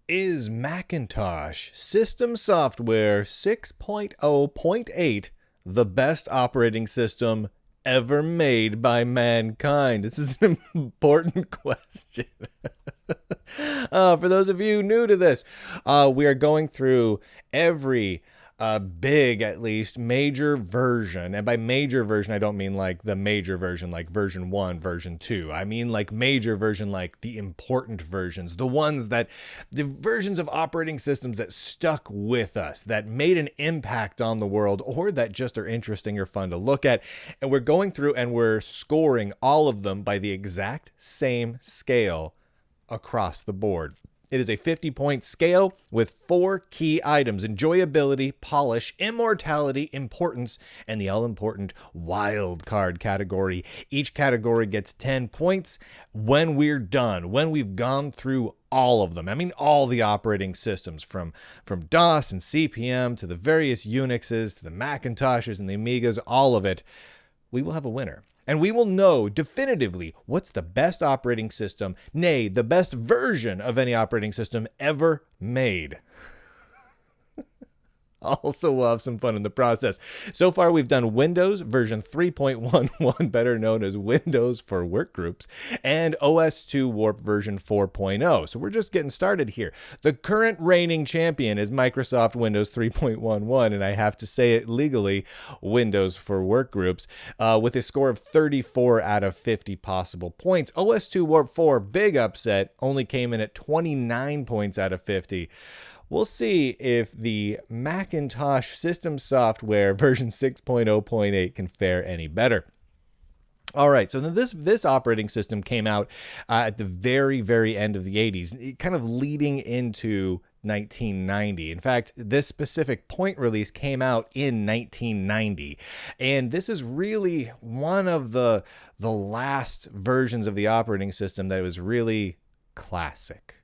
Is Macintosh System Software 6.0.8 the best operating system ever made by mankind? This is an important question. For those of you new to this, we are going through every big, at least, major version. And by major version, I don't mean like the major version, like version 1, version 2. I mean like major version, like the important versions, the versions of operating systems that stuck with us, that made an impact on the world, or that just are interesting or fun to look at. And we're going through and we're scoring all of them by the exact same scale across the board. It is a 50-point scale with 4 key items: enjoyability, polish, immortality, importance, and the all-important wild card category. Each category gets 10 points when we're done, when we've gone through all of them. I mean, all the operating systems from DOS and CP/M to the various Unixes to the Macintoshes and the Amigas, all of it. We will have a winner. And we will know definitively what's the best operating system, nay, the best version of any operating system ever made. Also, we'll have some fun in the process. So far, we've done Windows version 3.11, better known as Windows for Workgroups, and OS/2 Warp version 4.0. So we're just getting started here. The current reigning champion is Microsoft Windows 3.11, and I have to say it legally, Windows for Workgroups, with a score of 34 out of 50 possible points. OS/2 Warp 4, big upset, only came in at 29 points out of 50. We'll see if the Macintosh System Software version 6.0.8 can fare any better. All right, so this operating system came out at the very, very end of the 80s, kind of leading into 1990. In fact, this specific point release came out in 1990. And this is really one of the last versions of the operating system that was really classic.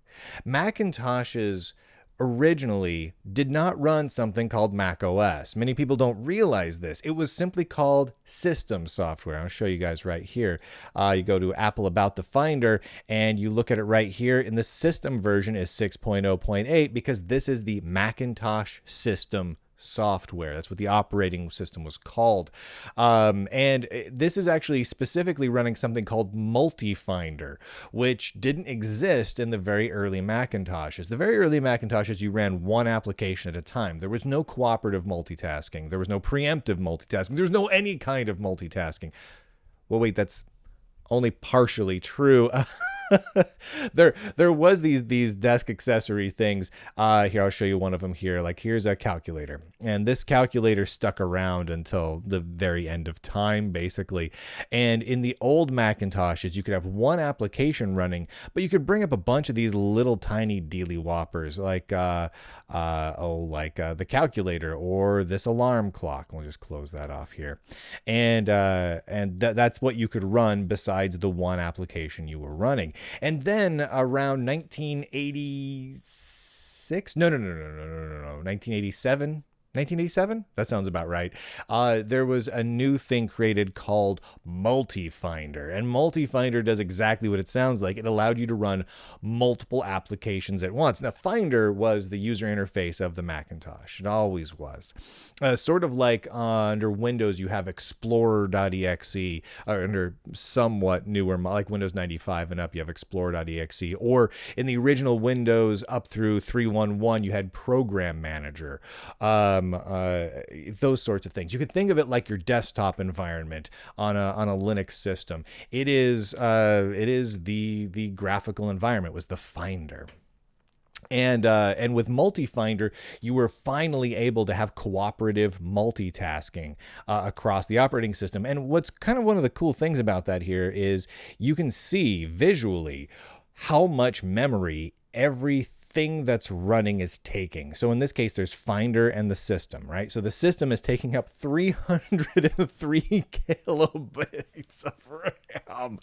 Macintoshes originally did not run something called Mac OS. Many people don't realize this. It was simply called System Software. I'll show you guys right here. You go to Apple About the Finder and you look at it right here. And the system version is 6.0.8 because this is the Macintosh System Software. That's what the operating system was called. And this is actually specifically running something called Multi-Finder, which didn't exist in the very early Macintoshes. The very early Macintoshes, you ran one application at a time. There was no cooperative multitasking. There was no preemptive multitasking. There was no any kind of multitasking. Well, wait, that's only partially true. There was these desk accessory things. Here, I'll show you one of them here. Like, here's a calculator. And this calculator stuck around until the very end of time, basically. And in the old Macintoshes, you could have one application running, but you could bring up a bunch of these little tiny dealy whoppers, like the calculator or this alarm clock. We'll just close that off here. And that's what you could run besides the one application you were running. And then around 1986, no, 1987, 1987? That sounds about right. There was a new thing created called Multi-Finder. And Multi-Finder does exactly what it sounds like. It allowed you to run multiple applications at once. Now, Finder was the user interface of the Macintosh. It always was. Sort of like under Windows, you have Explorer.exe. Under somewhat newer, like Windows 95 and up, you have Explorer.exe. Or in the original Windows up through 3.1.1, you had Program Manager. Those sorts of things. You could think of it like your desktop environment on a Linux system. It is the graphical environment, was the Finder. And with Multi-Finder, you were finally able to have cooperative multitasking across the operating system. And what's kind of one of the cool things about that here is you can see visually how much memory everything that's running is taking. So in this case, there's Finder and the system, right? So the system is taking up 303 kilobytes of RAM.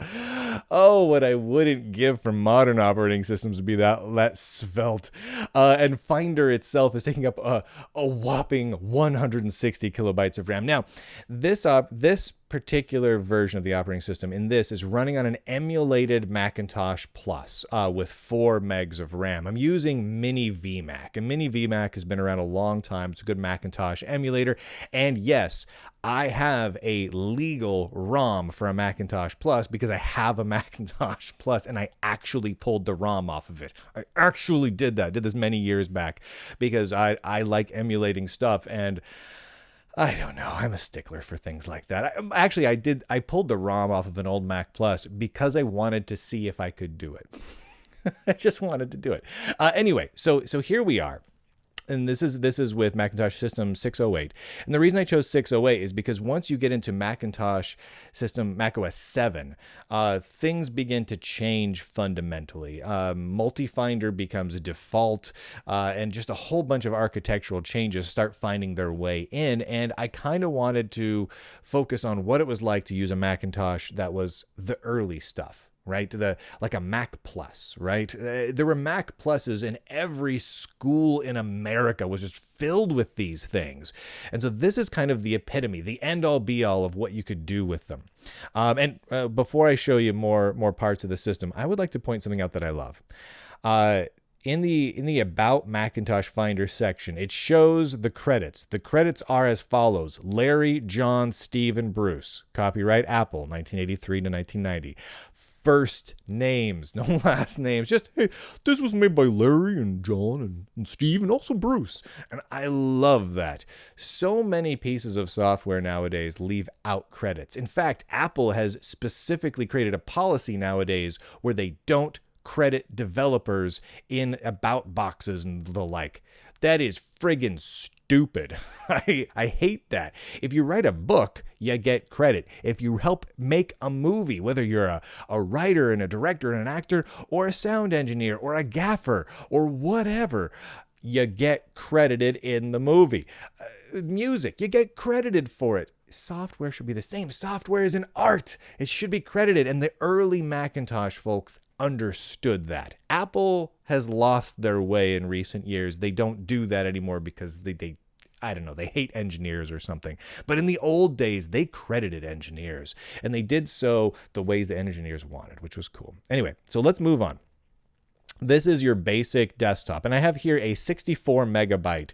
Oh, what I wouldn't give for modern operating systems to be that svelte. And Finder itself is taking up a whopping 160 kilobytes of RAM. Now, this particular version of the operating system in this is running on an emulated Macintosh Plus with 4 megs of RAM. I'm using Mini VMac, and Mini VMac has been around a long time. It's a good Macintosh emulator, and yes, I have a legal ROM for a Macintosh Plus because I have a Macintosh Plus and I actually pulled the ROM off of it. I actually did that. Did this many years back because I like emulating stuff, and I don't know. I'm a stickler for things like that. I pulled the ROM off of an old Mac Plus because I wanted to see if I could do it. I just wanted to do it. Anyway, so here we are. And this is with Macintosh System 608. And the reason I chose 608 is because once you get into Macintosh System macOS 7, things begin to change fundamentally. Multi-Finder becomes a default, and just a whole bunch of architectural changes start finding their way in. And I kind of wanted to focus on what it was like to use a Macintosh that was the early stuff. Right? Like a Mac Plus, right? There were Mac Pluses, and every school in America was just filled with these things. And so this is kind of the epitome, the end-all be-all of what you could do with them. And before I show you more parts of the system, I would like to point something out that I love. In the About Macintosh Finder section, it shows the credits. The credits are as follows: Larry, John, Steve, and Bruce. Copyright Apple, 1983 to 1990. First names, no last names. Just, hey, this was made by Larry and John and Steve and also Bruce. And I love that. So many pieces of software nowadays leave out credits. In fact, Apple has specifically created a policy nowadays where they don't credit developers in about boxes and the like. That is friggin' stupid. I hate that. If you write a book, you get credit. If you help make a movie, whether you're a writer and a director and an actor, or a sound engineer or a gaffer or whatever, you get credited in the movie. Music, you get credited for it. Software should be the same. Software is an art. It should be credited. And the early Macintosh folks understood that. Apple has lost their way in recent years. They don't do that anymore because they I don't know, they hate engineers or something. But in the old days, they credited engineers, and they did so the ways the engineers wanted, which was cool. Anyway, so let's move on. This is your basic desktop, and I have here a 64 megabyte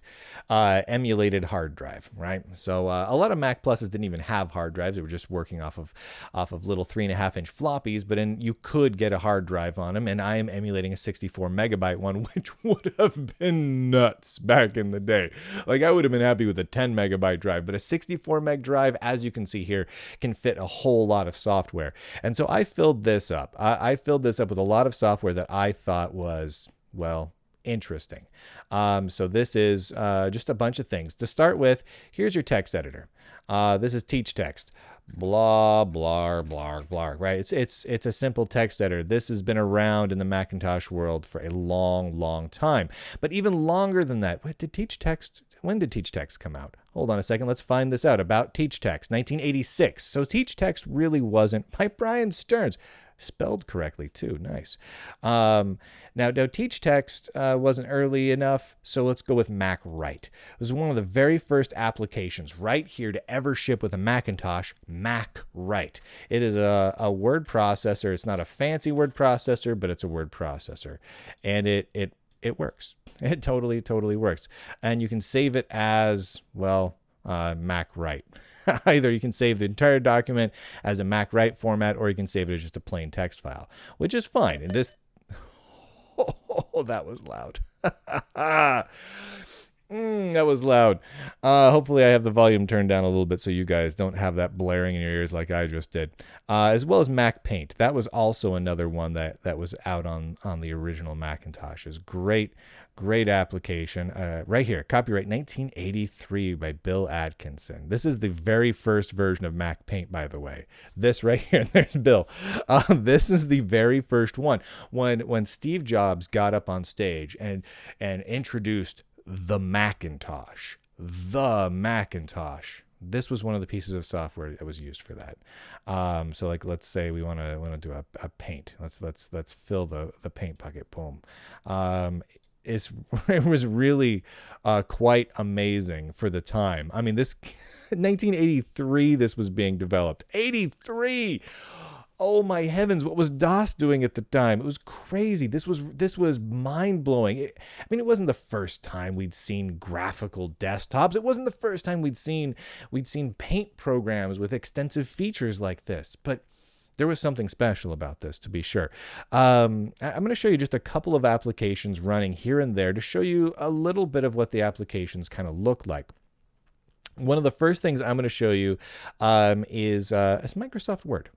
emulated hard drive, right? So a lot of Mac Pluses didn't even have hard drives; they were just working off of little 3.5-inch floppies. But you could get a hard drive on them, and I am emulating a 64 megabyte one, which would have been nuts back in the day. Like, I would have been happy with a 10 megabyte drive, but a 64 meg drive, as you can see here, can fit a whole lot of software. And so I filled this up. I filled this up with a lot of software that I thought was, well, interesting. So this is just a bunch of things. To start with, here's your text editor. This is Teach Text. Blah, blah, blah, blah, right? It's a simple text editor. This has been around in the Macintosh world for a long, long time. But even longer than that, when did Teach Text come out? Hold on a second. Let's find this out. About Teach Text, 1986. So Teach Text really wasn't by Brian Stearns. Spelled correctly too. Nice. Now Teach Text wasn't early enough, so let's go with Mac Write. It was one of the very first applications right here to ever ship with a Macintosh, Mac Write. It is a word processor. It's not a fancy word processor, but it's a word processor, and it works. It totally works. And you can save it as, well, Mac Write. Either you can save the entire document as a Mac Write format, or you can save it as just a plain text file, which is fine. And this, oh, that was loud. That was loud. Hopefully I have the volume turned down a little bit so you guys don't have that blaring in your ears like I just did. As well as Mac Paint. That was also another one that was out on the original Macintoshes. Great application. Right here, copyright 1983 by Bill Atkinson. This is the very first version of Mac Paint, by the way. This right here, there's Bill. This is the very first one. When Steve Jobs got up on stage and introduced the Macintosh. This was one of the pieces of software that was used for that. So like, let's say we want to do a paint. Let's fill the paint bucket. Boom. it was really quite amazing for the time. I mean, this 1983, this was being developed. 83. Oh my heavens, what was DOS doing at the time? It was crazy. This was mind-blowing. I mean, it wasn't the first time we'd seen graphical desktops. It wasn't the first time we'd seen paint programs with extensive features like this, but there was something special about this, to be sure. I'm going to show you just a couple of applications running here and there to show you a little bit of what the applications kind of look like. One of the first things I'm going to show you is Microsoft Word.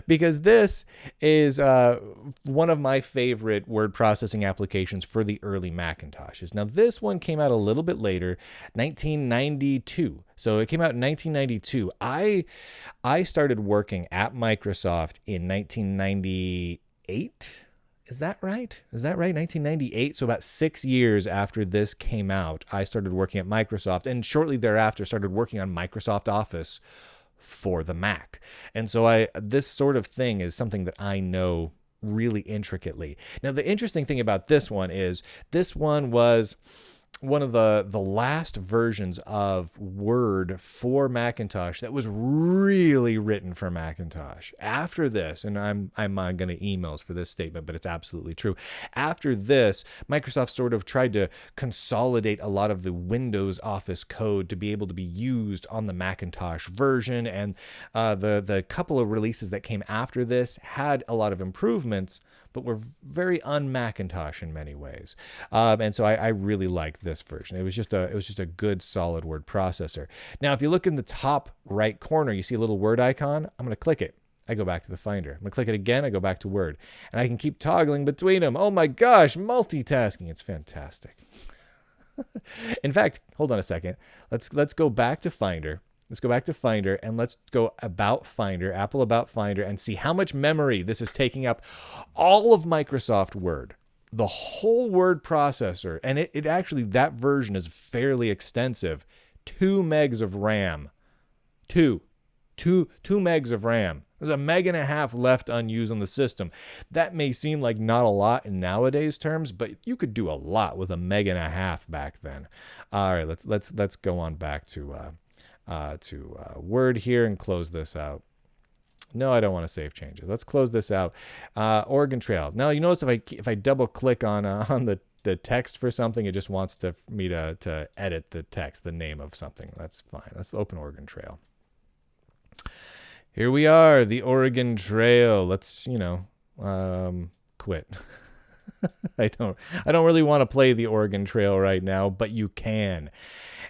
Because this is one of my favorite word processing applications for the early Macintoshes. Now, this one came out a little bit later, 1992. So it came out in 1992. I started working at Microsoft in 1998. Is that right? 1998. So about 6 years after this came out, I started working at Microsoft, and shortly thereafter started working on Microsoft Office for the Mac. And so this sort of thing is something that I know really intricately. Now, the interesting thing about this one is this one was one of the last versions of Word for Macintosh that was really written for Macintosh. After this, and I'm going to emails for this statement, but it's absolutely true. After this, Microsoft sort of tried to consolidate a lot of the Windows Office code to be able to be used on the Macintosh version, and the couple of releases that came after this had a lot of improvements, but were very un-Macintosh in many ways. And so I really like this version. It was just a good, solid word processor. Now, if you look in the top right corner, you see a little Word icon. I'm going to click it. I go back to the Finder. I'm going to click it again. I go back to Word. And I can keep toggling between them. Oh my gosh, multitasking. It's fantastic. In fact, hold on a second. Let's go back to Finder. Let's go back to Finder and let's go About Finder, Apple About Finder, and see how much memory this is taking up. All of Microsoft Word, the whole word processor, and it actually, that version is fairly extensive. 2 megs of RAM. 2 megs of RAM. There's 1.5 meg left unused on the system. That may seem like not a lot in nowadays terms, but you could do a lot with 1.5 meg back then. All right, let's go on back to Word here and close this out. No, I don't want to save changes. Let's close this out. Oregon Trail. Now, you notice if I double click on the text for something, it just wants me to edit the text, the name of something. That's fine. Let's open Oregon Trail. Here we are, the Oregon Trail. Let's, quit. I don't really want to play the Oregon Trail right now, but you can.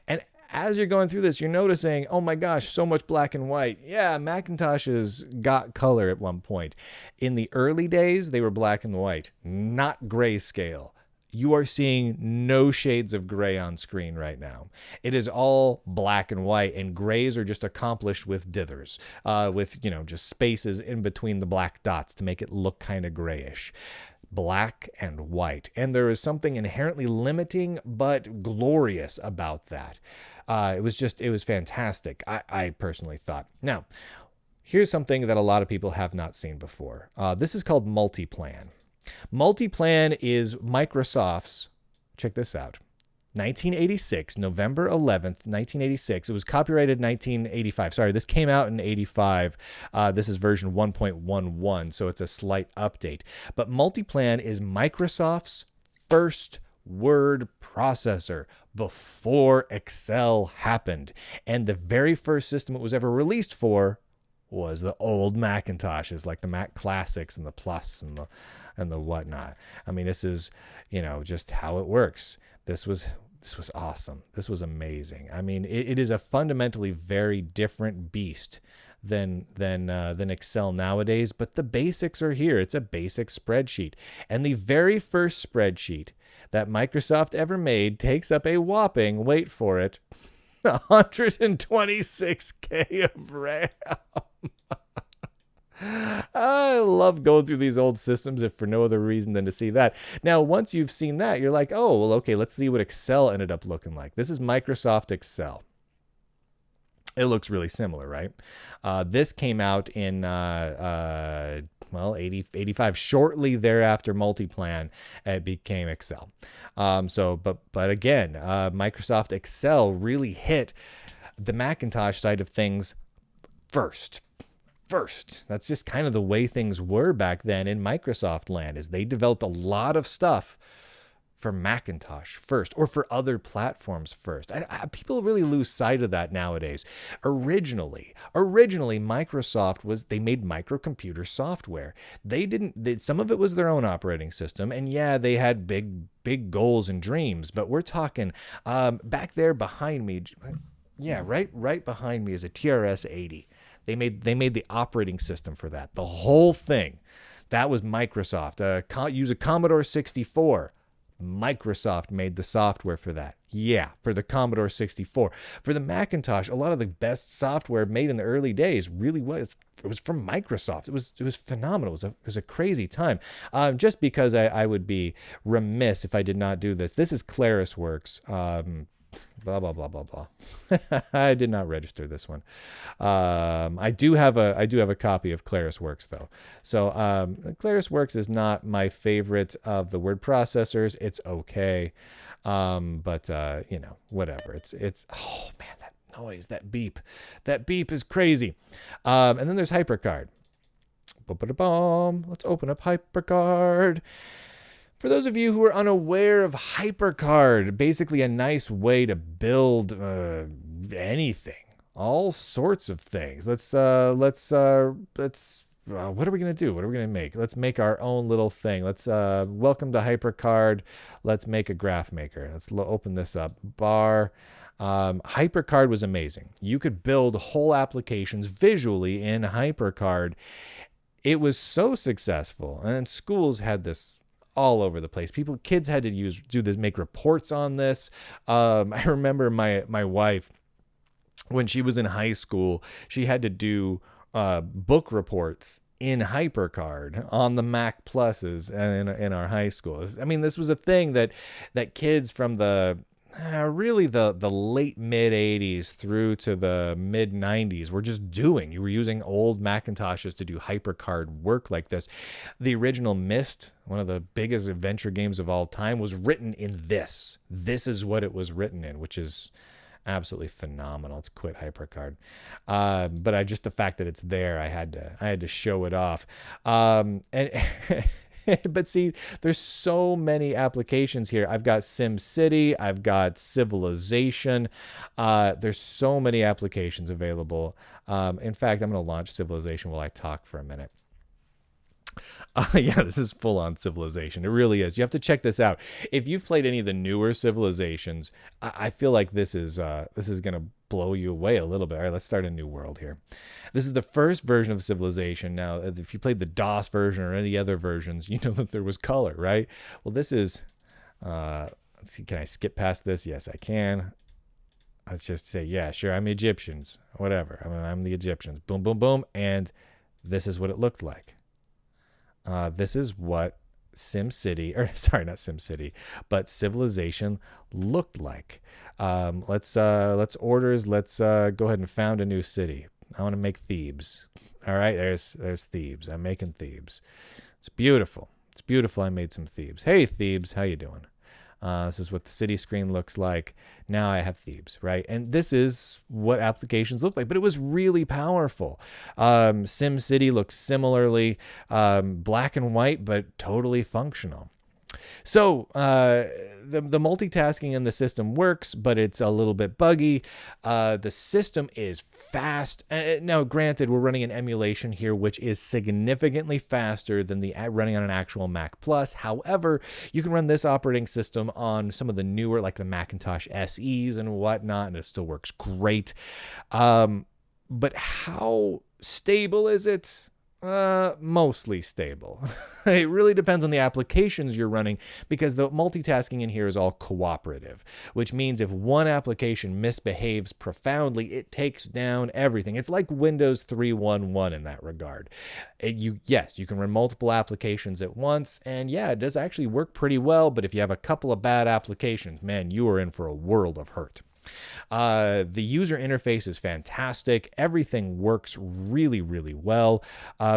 And as you're going through this, you're noticing, oh my gosh, so much black and white. Yeah, Macintoshes got color at one point. In the early days, they were black and white, not grayscale. You are seeing no shades of gray on screen right now. It is all black and white, and grays are just accomplished with dithers, with, just spaces in between the black dots to make it look kind of grayish. Black and white. And there is something inherently limiting but glorious about that. It was fantastic, I personally thought. Now, here's something that a lot of people have not seen before. This is called Multiplan. Multiplan is Microsoft's, check this out, 1986, November 11th, 1986. It was copyrighted 1985. Sorry, this came out in 85. This is version 1.11, so it's a slight update. But Multiplan is Microsoft's first word processor before Excel happened. And the very first system it was ever released for was the old Macintoshes, like the Mac Classics and the Plus and the whatnot. I mean, this is, just how it works. This was awesome. This was amazing. I mean, it is a fundamentally very different beast than Excel nowadays, but the basics are here. It's a basic spreadsheet. And the very first spreadsheet that Microsoft ever made takes up a whopping, wait for it, 126K of RAM. I love going through these old systems if for no other reason than to see that. Now, once you've seen that, you're like, oh, well, okay, let's see what Excel ended up looking like. This is Microsoft Excel. It looks really similar, right? This came out in, 85. Shortly thereafter, Multiplan, it became Excel. But again, Microsoft Excel really hit the Macintosh side of things first. That's just kind of the way things were back then in Microsoft land, is they developed a lot of stuff for Macintosh first, or for other platforms first. People really lose sight of that nowadays. Originally, Microsoft they made microcomputer software. Some of it was their own operating system, and yeah, they had big goals and dreams, but we're talking, back there behind me, yeah, right behind me is a TRS-80. They made the operating system for that. The whole thing. That was Microsoft. Use a Commodore 64. Microsoft made the software for that. Yeah, for the Commodore 64. For the Macintosh, a lot of the best software made in the early days really was from Microsoft. It was phenomenal. It was a crazy time. Just because I would be remiss if I did not do this. This is ClarisWorks. Blah blah blah blah blah. I did not register this one. I do have a copy of ClarisWorks though. So ClarisWorks is not my favorite of the word processors. It's okay, but whatever. It's oh man, that noise, that beep is crazy. And then there's Hypercard. Let's open up Hypercard. For those of you who are unaware of Hypercard, basically a nice way to build anything, all sorts of things. Let's what are we going to do? What are we going to make? Let's make our own little thing. Let's welcome to Hypercard. Let's make a graph maker. Let's open this up. Hypercard was amazing. You could build whole applications visually in Hypercard. It was so successful, and schools had this all over the place. Kids had to make reports on this. I remember my wife, when she was in high school, she had to do book reports in Hypercard on the Mac Pluses in our high school. I mean, this was a thing that kids from the really the late mid 80s through to the mid 90s were just doing. You were using old Macintoshes to do Hypercard work like this. The original Myst, one of the biggest adventure games of all time, was written in this. This is what it was written in, which is absolutely phenomenal. Let's quit Hypercard. But just the fact that it's there, I had to show it off. And but see, there's so many applications here. I've got SimCity, I've got Civilization. There's so many applications available. In fact, I'm going to launch Civilization while I talk for a minute. Yeah, this is full on Civilization. It really is. You have to check this out. If you've played any of the newer Civilizations, I feel like this is going to blow you away a little bit. All right, let's start a new world here. This is the first version of Civilization. Now, if you played the DOS version or any other versions, you know that there was color, right? Well, this is, let's see, can I skip past this? Yes, I can. Let's just say, yeah, sure, I'm Egyptians, whatever. I'm the Egyptians. Boom, boom, boom. And this is what it looked like. This is what SimCity, or sorry, not SimCity, but Civilization looked like. Let's go ahead and found a new city. I want to make Thebes. All right, there's Thebes. I'm making Thebes. It's beautiful. It's beautiful. I made some Thebes. Hey, Thebes, how you doing? This is what the city screen looks like. Now I have Thebes, right? And this is what applications look like, but it was really powerful. SimCity looks similarly, black and white, but totally functional. So the multitasking in the system works, but it's a little bit buggy. The system is fast. Now, granted, we're running an emulation here, which is significantly faster than the running on an actual Mac Plus. However, you can run this operating system on some of the newer, like the Macintosh SEs and whatnot, and it still works great. But how stable is it? Mostly stable. It really depends on the applications you're running, because the multitasking in here is all cooperative, which means if one application misbehaves profoundly, it takes down everything. It's like Windows 3.1.1 in that regard. Yes, you can run multiple applications at once, and yeah, it does actually work pretty well, but if you have a couple of bad applications, man, you are in for a world of hurt. The user interface is fantastic. Everything works really, really well.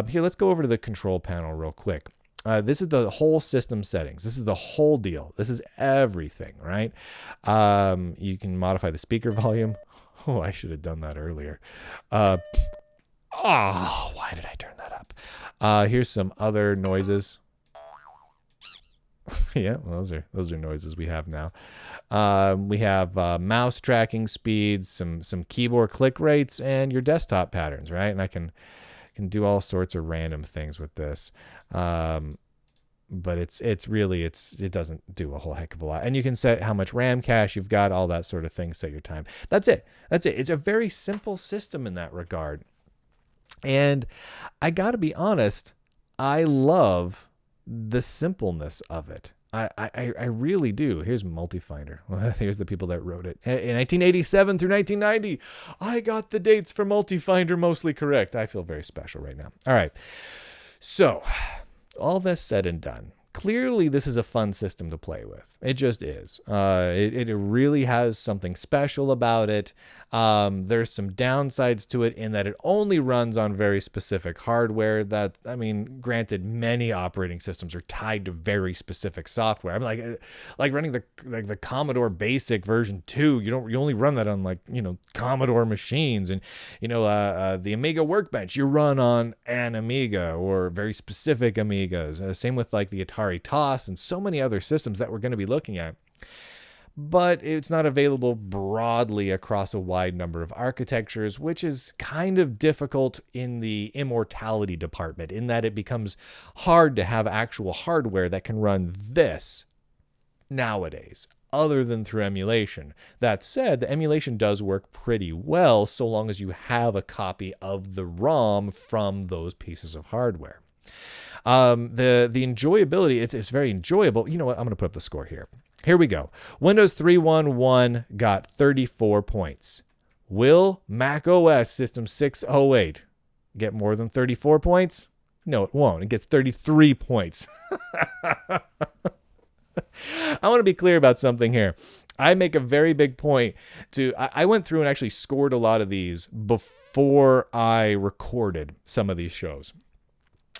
Here, let's go over to the control panel real quick. This is the whole system settings. This is the whole deal. This is everything, right? You can modify the speaker volume. Oh, I should have done that earlier. Why did I turn that up? Here's some other noises. Yeah, well, those are noises we have now. We have mouse tracking speeds, some keyboard click rates, and your desktop patterns, right? And I can do all sorts of random things with this. But it doesn't do a whole heck of a lot. And you can set how much RAM cache you've got, all that sort of thing, set your time. That's it. It's a very simple system in that regard. And I got to be honest, I love the simpleness of it. I really do. Here's Multifinder. Here's the people that wrote it. In 1987 through 1990, I got the dates for Multifinder mostly correct. I feel very special right now. All right. So, all this said and done, clearly this is a fun system to play with. It just is. It really has something special about it. There's some downsides to it in that it only runs on very specific hardware. Granted, many operating systems are tied to very specific software. Like running the Commodore Basic version 2. You only run that on Commodore machines, and the Amiga Workbench you run on an Amiga or very specific Amigas. Same with like the Atari TOS and so many other systems that we're going to be looking at. But it's not available broadly across a wide number of architectures, which is kind of difficult in the immortality department, in that it becomes hard to have actual hardware that can run this nowadays, other than through emulation. That said, the emulation does work pretty well so long as you have a copy of the ROM from those pieces of hardware. The enjoyability, it's very enjoyable. You know what? I'm going to put up the score here. Here we go. Windows 3.1.1 got 34 points. Will Mac OS System 608 get more than 34 points? No, it won't. It gets 33 points. I want to be clear about something here. I make a very big point I went through and actually scored a lot of these before I recorded some of these shows.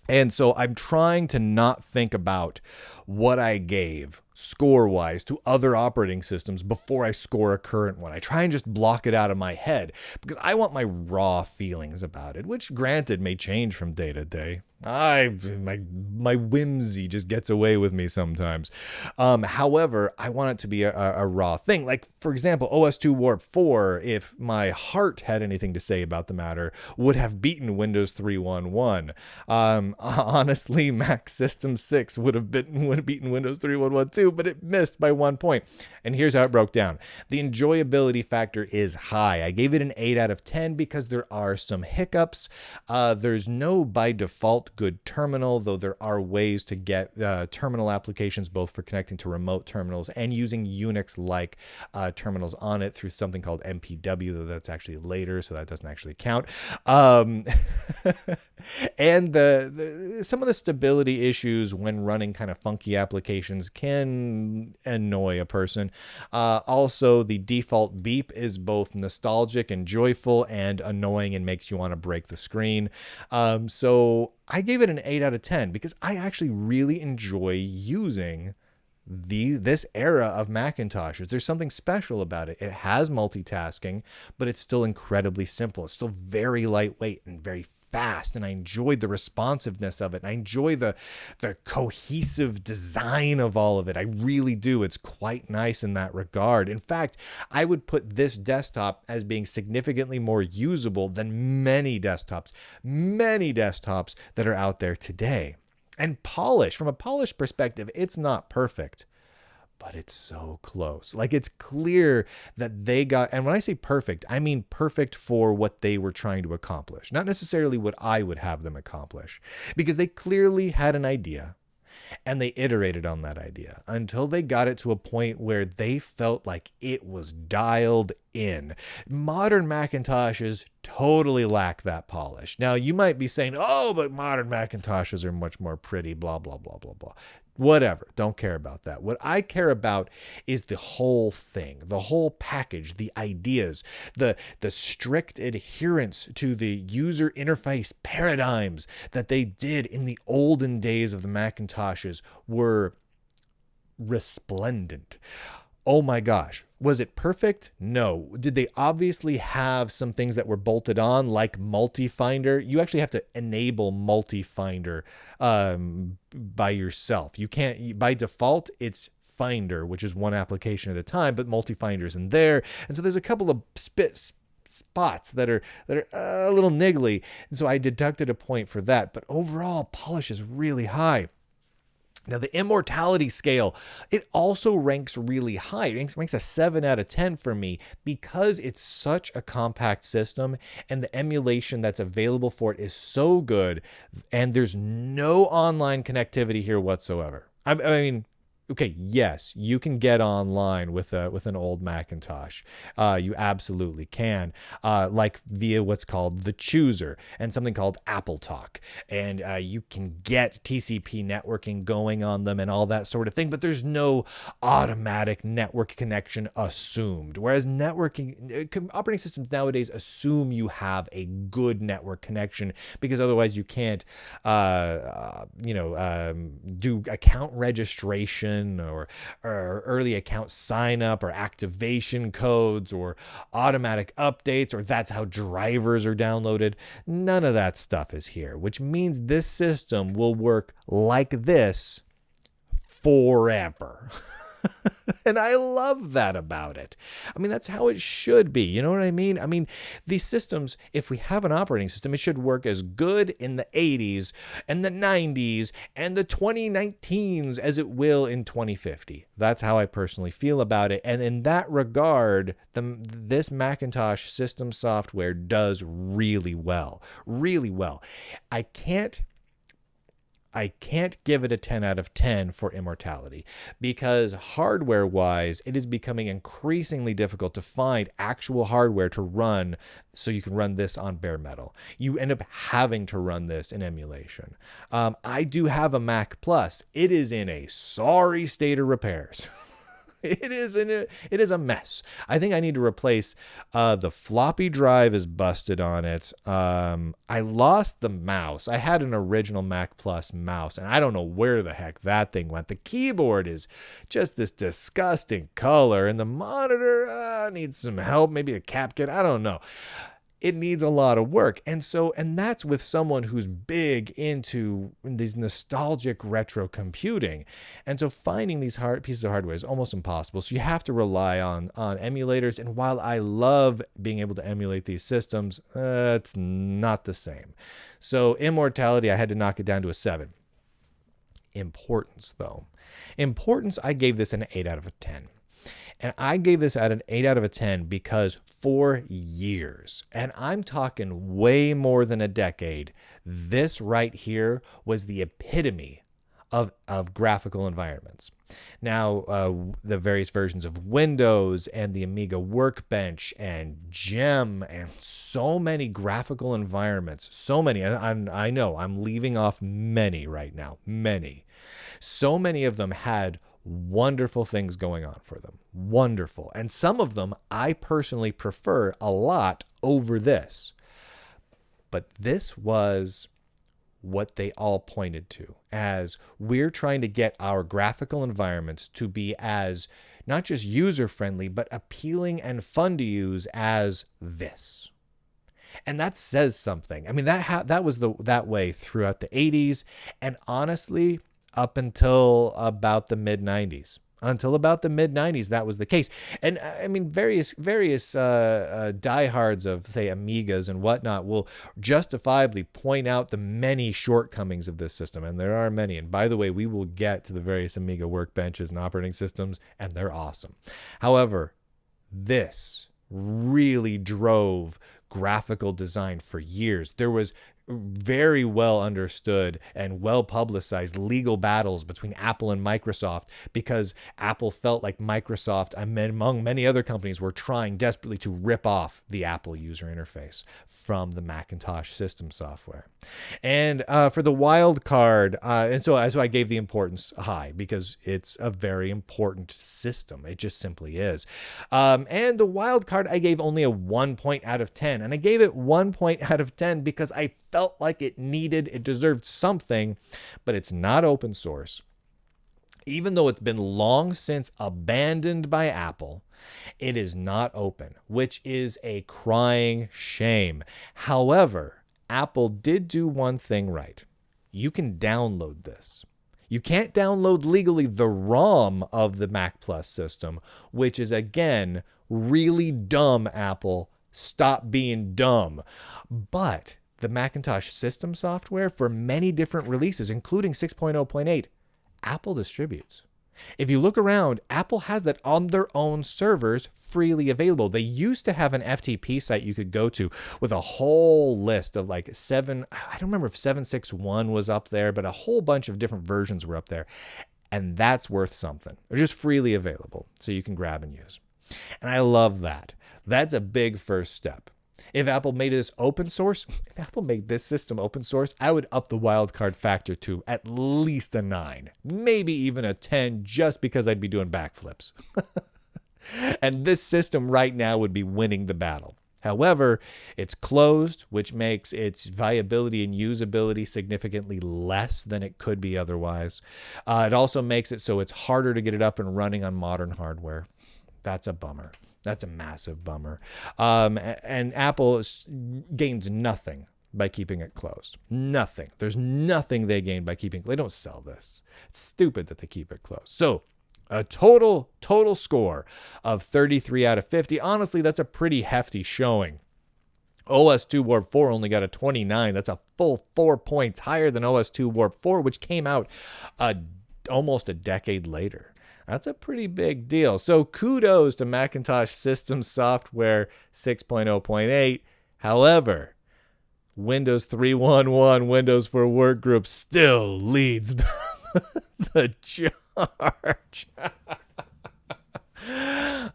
And so I'm trying to not think about what I gave score-wise to other operating systems before I score a current one. I try and just block it out of my head because I want my raw feelings about it, which granted may change from day to day. My whimsy just gets away with me sometimes. However, I want it to be a raw thing. Like, for example, OS2 Warp 4, if my heart had anything to say about the matter, would have beaten Windows 3.1.1. Honestly, Mac System 6 would have beaten Windows 3.1.1 too, but it missed by 1 point. And here's how it broke down. The enjoyability factor is high. I gave it an 8 out of 10 because there are some hiccups. There's no by default good terminal, though there are ways to get terminal applications both for connecting to remote terminals and using Unix-like terminals on it through something called MPW, though that's actually later, so that doesn't actually count. And some of the stability issues when running kind of funky applications can annoy a person. Also, the default beep is both nostalgic and joyful and annoying and makes you want to break the screen. So I gave it an 8 out of 10 because I actually really enjoy using this era of Macintoshes. There's something special about it. It has multitasking, but it's still incredibly simple. It's still very lightweight and very fast, and I enjoyed the responsiveness of it. And I enjoy the cohesive design of all of it. I really do. It's quite nice in that regard. In fact, I would put this desktop as being significantly more usable than many desktops that are out there today. And polish, from a polish perspective, it's not perfect, but it's so close. Like, it's clear that they got, and when I say perfect, I mean perfect for what they were trying to accomplish, not necessarily what I would have them accomplish, because they clearly had an idea and they iterated on that idea until they got it to a point where they felt like it was dialed in. Modern Macintoshes totally lack that polish. Now, you might be saying, oh, but modern Macintoshes are much more pretty, blah, blah, blah, blah, blah. Whatever. Don't care about that. What I care about is the whole thing, the whole package, the ideas, the strict adherence to the user interface paradigms that they did in the olden days of the Macintoshes were resplendent. Oh my gosh. Was it perfect? No. Did they obviously have some things that were bolted on, like multi-finder? You actually have to enable multi-finder by yourself. You can't, by default, it's Finder, which is one application at a time, but multi-finder is in there. And so there's a couple of spots that are a little niggly. And so I deducted a point for that. But overall, polish is really high. Now, the immortality scale, it also ranks really high. It ranks a 7 out of 10 for me because it's such a compact system and the emulation that's available for it is so good, and there's no online connectivity here whatsoever. I mean, okay, yes, you can get online with an old Macintosh. You absolutely can, like via what's called the Chooser and something called Apple Talk. And you can get TCP networking going on them and all that sort of thing, but there's no automatic network connection assumed. Whereas operating systems nowadays assume you have a good network connection because otherwise you can't, do account registration or early account sign up or activation codes or automatic updates, or that's how drivers are downloaded. None of that stuff is here, which means this system will work like this forever. And I love that about it. I mean, that's how it should be. You know what I mean? I mean, these systems, if we have an operating system, it should work as good in the 80s and the 90s and the 2019s as it will in 2050. That's how I personally feel about it. And in that regard, this Macintosh system software does really well. Really well. I can't give it a 10 out of 10 for immortality because hardware-wise, it is becoming increasingly difficult to find actual hardware to run so you can run this on bare metal. You end up having to run this in emulation. I do have a Mac Plus. It is in a sorry state of repairs. It is a mess. I think I need to replace the floppy drive is busted on it. I lost the mouse. I had an original Mac Plus mouse, and I don't know where the heck that thing went. The keyboard is just this disgusting color, and the monitor needs some help. Maybe a cap kit. I don't know. It needs a lot of work. And that's with someone who's big into these nostalgic retro computing. And so finding these pieces of hardware is almost impossible. So you have to rely on emulators. And while I love being able to emulate these systems, it's not the same. So immortality, I had to knock it down to a 7. Importance, though. Importance, I gave this an 8 out of 10. And I gave this an 8 out of 10 because for years, and I'm talking way more than a decade, this right here was the epitome of graphical environments. Now, the various versions of Windows and the Amiga Workbench and GEM and so many graphical environments, so many, I know I'm leaving off many right now, many. So many of them had wonderful things going on for them. Wonderful. And some of them I personally prefer a lot over this. But this was what they all pointed to as we're trying to get our graphical environments to be as not just user-friendly, but appealing and fun to use as this. And that says something. I mean, that was that way throughout the 80s. And honestly, up until about the mid-90s. Until about the mid-90s, that was the case. And I mean, various diehards of, say, Amigas and whatnot will justifiably point out the many shortcomings of this system. And there are many. And by the way, we will get to the various Amiga workbenches and operating systems, and they're awesome. However, this really drove graphical design for years. There was very well understood and well publicized legal battles between Apple and Microsoft because Apple felt like Microsoft, among many other companies, were trying desperately to rip off the Apple user interface from the Macintosh System software. And for the wild card, and so I gave the importance high because it's a very important system. It just simply is. And the wild card, I gave only a 1 point out of 10. And I gave it 1 point out of 10 because I felt like it deserved something, but it's not open source. Even though it's been long since abandoned by Apple, it is not open, which is a crying shame. However, Apple did do one thing right. You can download this. You can't download legally the ROM of the Mac Plus system, which is, again, really dumb, Apple. Stop being dumb. But the Macintosh System software for many different releases, including 6.0.8, Apple distributes. If you look around, Apple has that on their own servers freely available. They used to have an FTP site you could go to with a whole list of like I don't remember if 761 was up there, but a whole bunch of different versions were up there. And that's worth something. They're just freely available, so you can grab and use. And I love that. That's a big first step. If Apple made this open source, if Apple made this system open source, I would up the wildcard factor to at least a 9, maybe even a 10, just because I'd be doing backflips. And this system right now would be winning the battle. However, it's closed, which makes its viability and usability significantly less than it could be otherwise. It also makes it so it's harder to get it up and running on modern hardware. That's a bummer. That's a massive bummer. And Apple gains nothing by keeping it closed. Nothing. There's nothing they gain by keeping it. They don't sell this. It's stupid that they keep it closed. So a total score of 33 out of 50. Honestly, that's a pretty hefty showing. OS2 Warp 4 only got a 29. That's a full 4 points higher than OS2 Warp 4, which came out almost a decade later. That's a pretty big deal. So kudos to Macintosh System Software 6.0.8. However, Windows 3.1.1, Windows for Workgroups still leads the charge.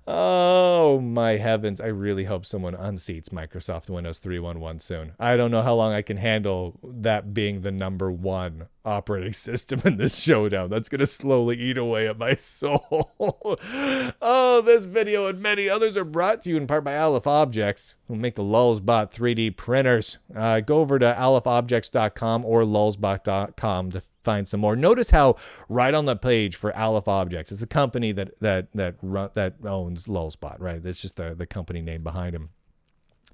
Oh my heavens. I really hope someone unseats Microsoft Windows 3.1.1 soon. I don't know how long I can handle that being the number one operating system in this showdown. That's going to slowly eat away at my soul. Oh, this video and many others are brought to you in part by Aleph Objects, who make the Lulzbot 3D printers. Go over to alephobjects.com or lulzbot.com to find some more. Notice how right on the page for Aleph Objects, it's a company that owns Lulzbot, right? That's just the company name behind him.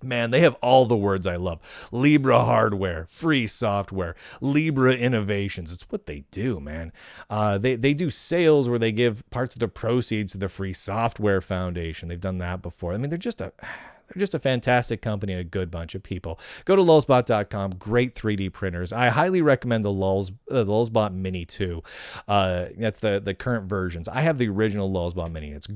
Man, they have all the words I love. Libra hardware, free software, Libra innovations. It's what they do, man. They do sales where they give parts of the proceeds to the Free Software Foundation. They've done that before. I mean, they're just a fantastic company and a good bunch of people. Go to lulzbot.com. Great 3D printers. I highly recommend the Lulzbot Mini 2. That's the current versions. I have the original Lulzbot Mini. It's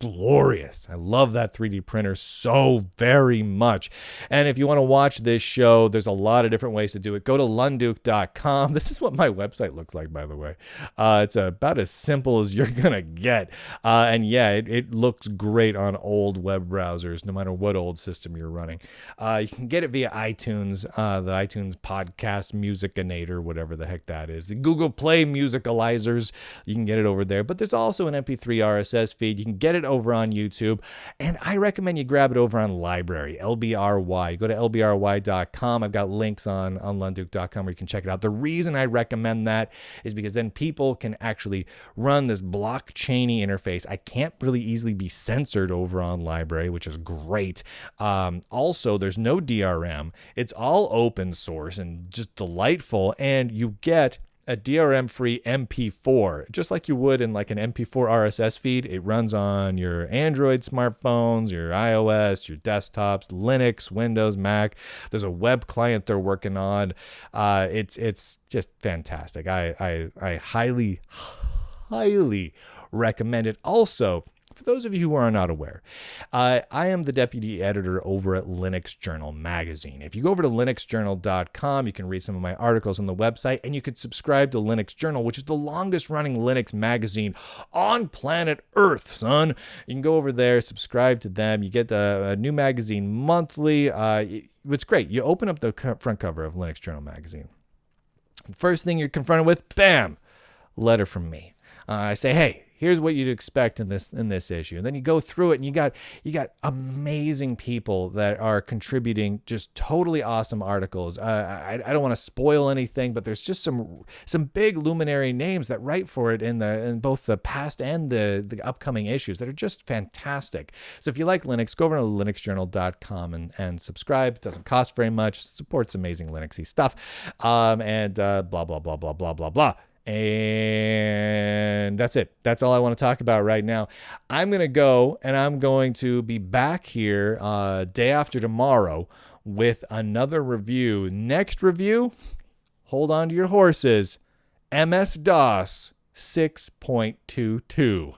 glorious. I love that 3D printer so very much. And if you want to watch this show, there's a lot of different ways to do it. Go to lunduke.com. This is what my website looks like, by the way. It's about as simple as you're going to get. And yeah, it looks great on old web browsers, no matter what old system you're running. You can get it via iTunes, the iTunes Podcast Musicinator, whatever the heck that is. The Google Play Musicalizers, you can get it over there. But there's also an MP3 RSS feed. You can get it over on YouTube, and I recommend you grab it over on Library, LBRY. Go to lbry.com. I've got links on lunduke.com where you can check it out. The reason I recommend that is because then people can actually run this blockchainy interface. I can't really easily be censored over on Library, which is great. Also, there's no DRM. It's all open source and just delightful, and you get a DRM-free MP4, just like you would in like an MP4 RSS feed. It runs on your Android smartphones, your iOS, your desktops, Linux, Windows, Mac. There's a web client they're working on. It's just fantastic. I highly recommend it. Also, for those of you who are not aware, I am the deputy editor over at Linux Journal magazine. If you go over to linuxjournal.com, you can read some of my articles on the website, and you can subscribe to Linux Journal, which is the longest running Linux magazine on planet Earth, son. You can go over there, subscribe to them. You get a new magazine monthly. It's great. You open up the front cover of Linux Journal magazine. First thing you're confronted with, bam, letter from me. I say, hey, here's what you'd expect in this issue. And then you go through it, and you got amazing people that are contributing just totally awesome articles. I don't want to spoil anything, but there's just some big luminary names that write for it in both the past and the upcoming issues that are just fantastic. So if you like Linux, go over to linuxjournal.com and subscribe. It doesn't cost very much. It supports amazing Linuxy stuff. And blah, blah, blah, blah, blah, blah, blah. And that's it. That's all I want to talk about right now. I'm going to go, and I'm going to be back here day after tomorrow with another review. Next review, hold on to your horses, MS-DOS 6.22.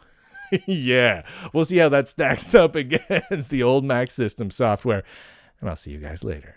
Yeah, we'll see how that stacks up against the old Mac system software. And I'll see you guys later.